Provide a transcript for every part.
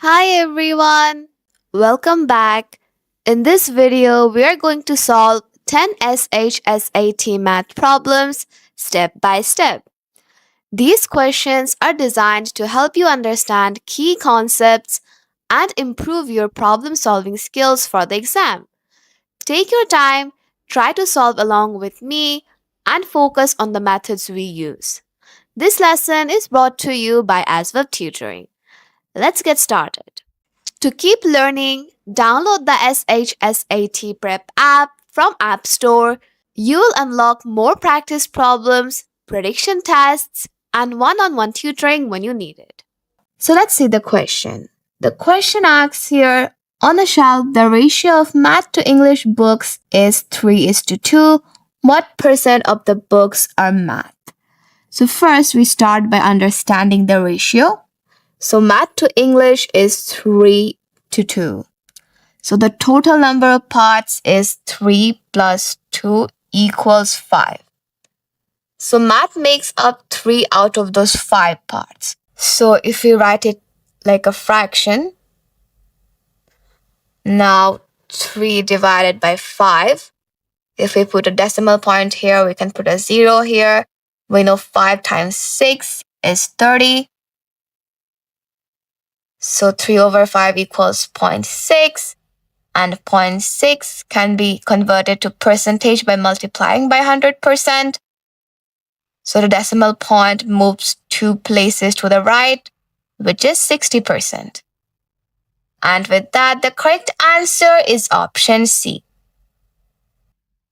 Hi everyone! Welcome back. In this video, we are going to solve 10 SHSAT math problems step by step. These questions are designed to help you understand key concepts and improve your problem solving skills for the exam. Take your time, try to solve along with me, and focus on the methods we use. This lesson is brought to you by Aswab Tutoring. Let's get started. To keep learning, download the SHSAT Prep app from App Store. You'll unlock more practice problems, prediction tests, and one-on-one tutoring when you need it. So let's see the question. The question asks here, on a shelf, the ratio of math to English books is 3:2. What percent of the books are math? So first, we start by understanding the ratio. So math to English is 3:2. So the total number of parts is 3 plus 2 equals 5. So math makes up 3 out of those 5 parts. So if we write it like a fraction, now 3 divided by 5. If we put a decimal point here, we can put a 0 here. We know 5 times 6 is 30. So 3 over 5 equals 0.6, and 0.6 can be converted to percentage by multiplying by 100%. So the decimal point moves 2 places to the right, which is 60%. And with that, the correct answer is option C.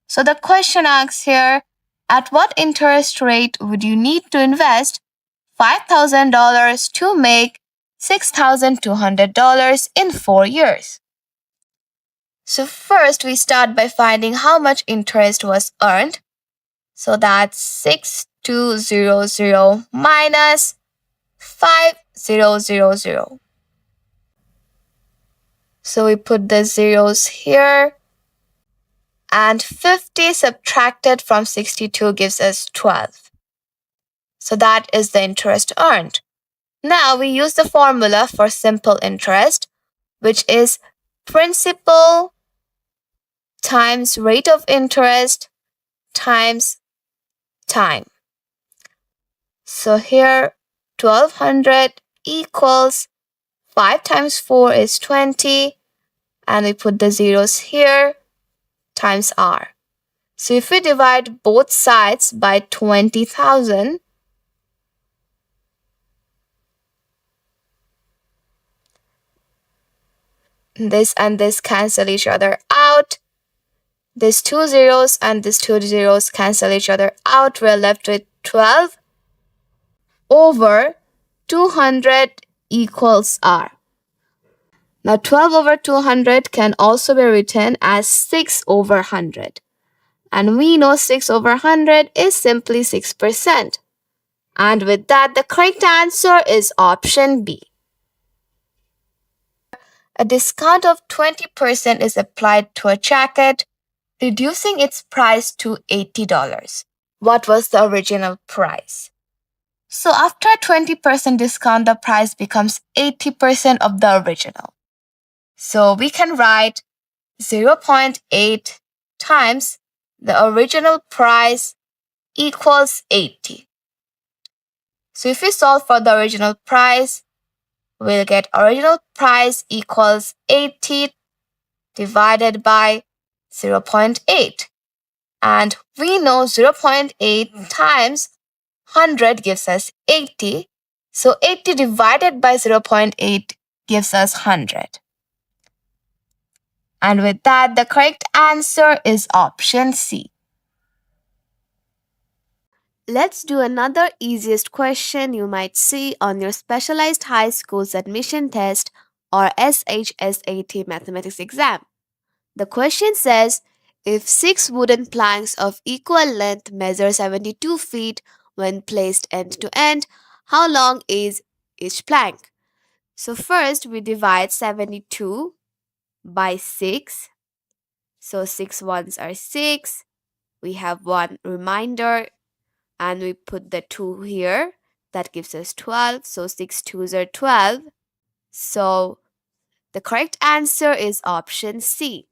So the question asks here, at what interest rate would you need to invest $5,000 to make $6,200 in 4 years? So first we start by finding how much interest was earned. So that's 6,200 minus 5,000. So we put the zeros here. And 50 subtracted from 62 gives us 12. So that is the interest earned. Now we use the formula for simple interest, which is principal times rate of interest times time. So here 1200 equals 5 times 4 is 20, and we put the zeros here times r. So if we divide both sides by 20,000, this and this cancel each other out. These 2 zeros and these 2 zeros cancel each other out. We're left with 12 over 200 equals r. Now 12 over 200 can also be written as 6 over 100. And we know 6 over 100 is simply 6%. And with that, the correct answer is option B. A discount of 20% is applied to a jacket, reducing its price to $80. What was the original price? So after a 20% discount, the price becomes 80% of the original. So we can write 0.8 times the original price equals 80. So if we solve for the original price, we'll get original price equals 80 divided by 0.8. And we know 0.8 times 100 gives us 80. So 80 divided by 0.8 gives us 100. And with that, the correct answer is option C. Let's do another easiest question you might see on your Specialized High School's Admission Test or SHSAT Mathematics exam. The question says, if 6 wooden planks of equal length measure 72 feet when placed end to end, how long is each plank? So first we divide 72 by 6. So 6 ones are 6. We have one reminder and we put the 2 here. That gives us 12. So 6 twos are 12. So The correct answer is option C.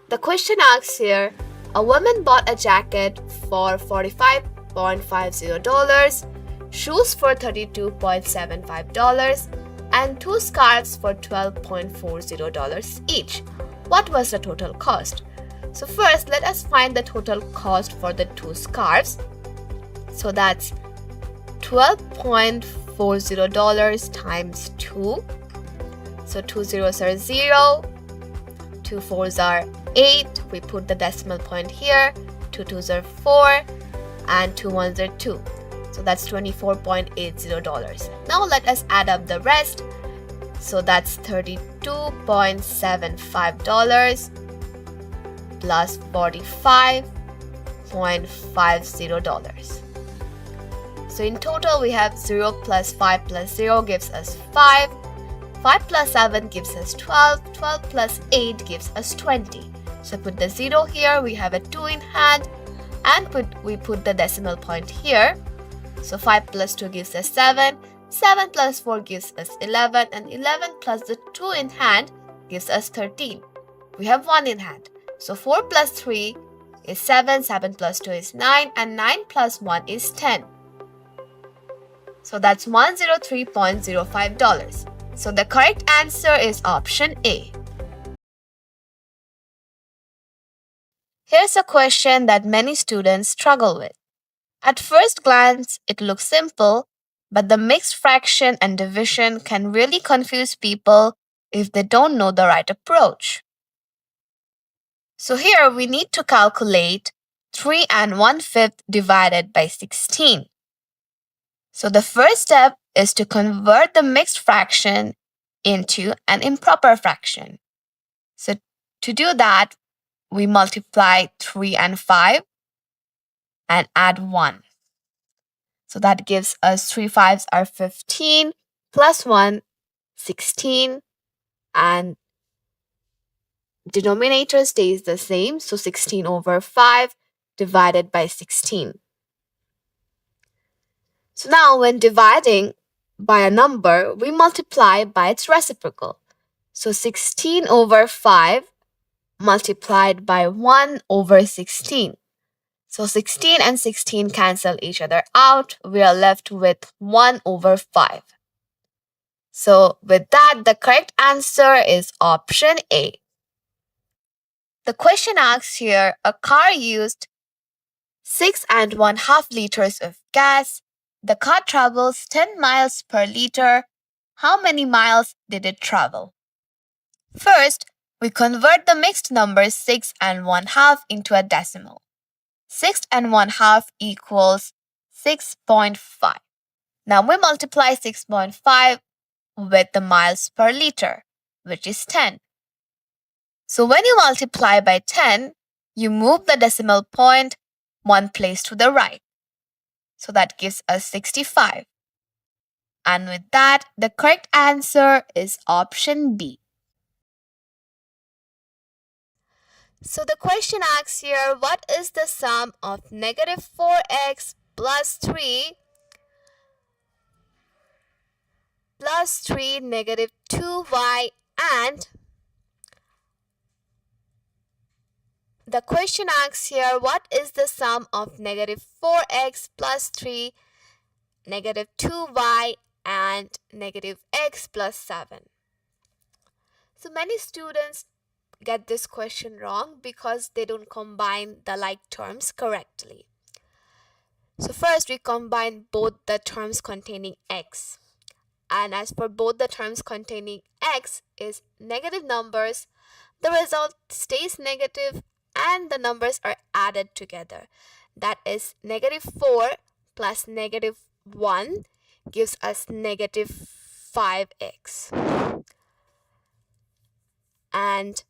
The question asks here, a woman bought a jacket for $45.50, shoes for $32.75, and two scarves for $12.40 each. What was the total cost? So first, let us find the total cost for the two scarves. So that's $12.40 times 2. So 2 zeros are 0, 2 fours are 8. We put the decimal point here. 2 twos are 4 and 2 ones are 2. So that's $24.80. Now let us add up the rest. So that's $32.75 plus $45.50. So in total we have 0 plus 5 plus 0 gives us 5. 5 plus 7 gives us 12. 12 plus 8 gives us 20. So put the 0 here, we have a 2 in hand, and we put the decimal point here. So 5 plus 2 gives us 7. 7 plus 4 gives us 11, and 11 plus the 2 in hand gives us 13. We have 1 in hand. So 4 plus 3 is 7, 7 plus 2 is 9, and 9 plus 1 is 10. So that's $103.05. So the correct answer is option A. Here's a question that many students struggle with. At first glance, it looks simple, but the mixed fraction and division can really confuse people if they don't know the right approach. So here we need to calculate 3 1/5 divided by 16. So the first step is to convert the mixed fraction into an improper fraction. So to do that, we multiply 3 and 5 and add 1. So that gives us 3 5s are 15 plus 1, 16, and denominator stays the same. So 16 over 5 divided by 16. So now when dividing by a number, we multiply by its reciprocal. So 16 over 5 multiplied by 1 over 16. So 16 and 16 cancel each other out. We are left with 1 over 5. So with that, the correct answer is option A. The question asks here, a car used 6 1/2 liters of gas. The car travels 10 miles per liter. How many miles did it travel? First, we convert the mixed numbers 6 1/2 into a decimal. 6 1/2 equals 6.5. Now we multiply 6.5 with the miles per liter, which is 10. So when you multiply by 10, you move the decimal point one place to the right. So that gives us 65. And with that, the correct answer is option B. So the question asks here, what is the sum of negative 4x plus 3 plus 3 negative 2y and the question asks here, what is the sum of negative 4x plus 3 negative 2y and negative x plus 7? So many students get this question wrong because they don't combine the like terms correctly. So first we combine both the terms containing x. And as for both the terms containing x is negative numbers, the result stays negative and the numbers are added together. That is negative 4 plus negative 1 gives us negative 5x. And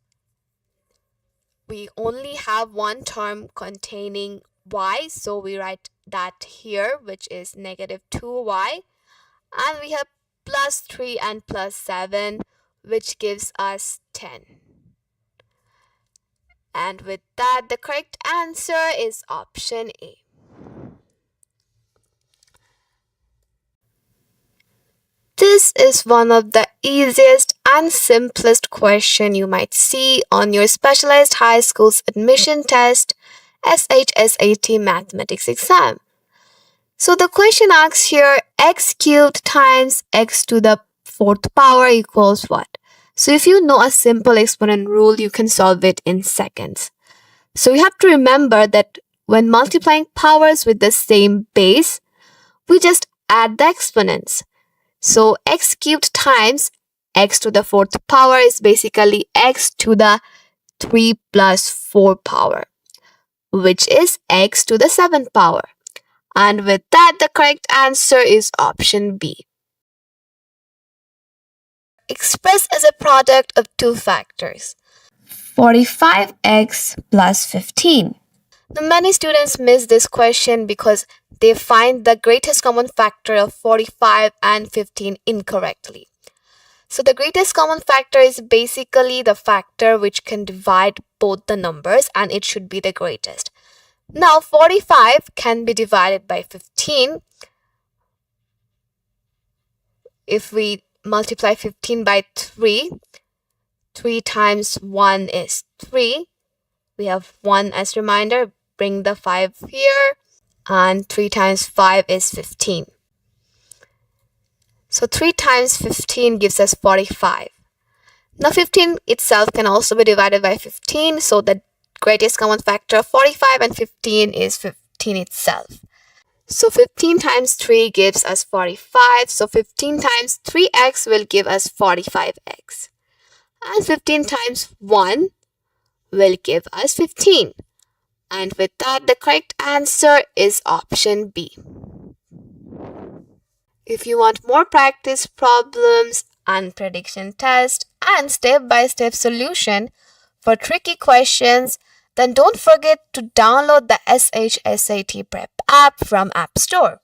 we only have one term containing y, so we write that here, which is negative 2y. And we have plus 3 and plus 7, which gives us 10. And with that, the correct answer is option A. This This is one of the easiest and simplest question you might see on your specialized high school's admission test, SHSAT Mathematics exam. So the question asks here, x cubed times x to the fourth power equals what? So if you know a simple exponent rule, you can solve it in seconds. So you have to remember that when multiplying powers with the same base, we just add the exponents. So x cubed times x to the fourth power is basically x to the 3 plus 4 power, which is x to the 7th power. And with that, the correct answer is option B. Expressed as a product of two factors. 45x plus 15. Now, many students miss this question because they find the greatest common factor of 45 and 15 incorrectly. So the greatest common factor is basically the factor which can divide both the numbers, and it should be the greatest. Now 45 can be divided by 15. If we multiply 15 by 3, 3 times 1 is 3. We have 1 as reminder, bring the 5 here, and 3 times 5 is 15. So 3 times 15 gives us 45. Now 15 itself can also be divided by 15, so the greatest common factor of 45 and 15 is 15 itself. So 15 times 3 gives us 45, so 15 times 3x will give us 45x. And 15 times 1 will give us 15. And with that, the correct answer is option B. If you want more practice problems and prediction test and step-by-step solution for tricky questions, then don't forget to download the SHSAT Prep app from App Store.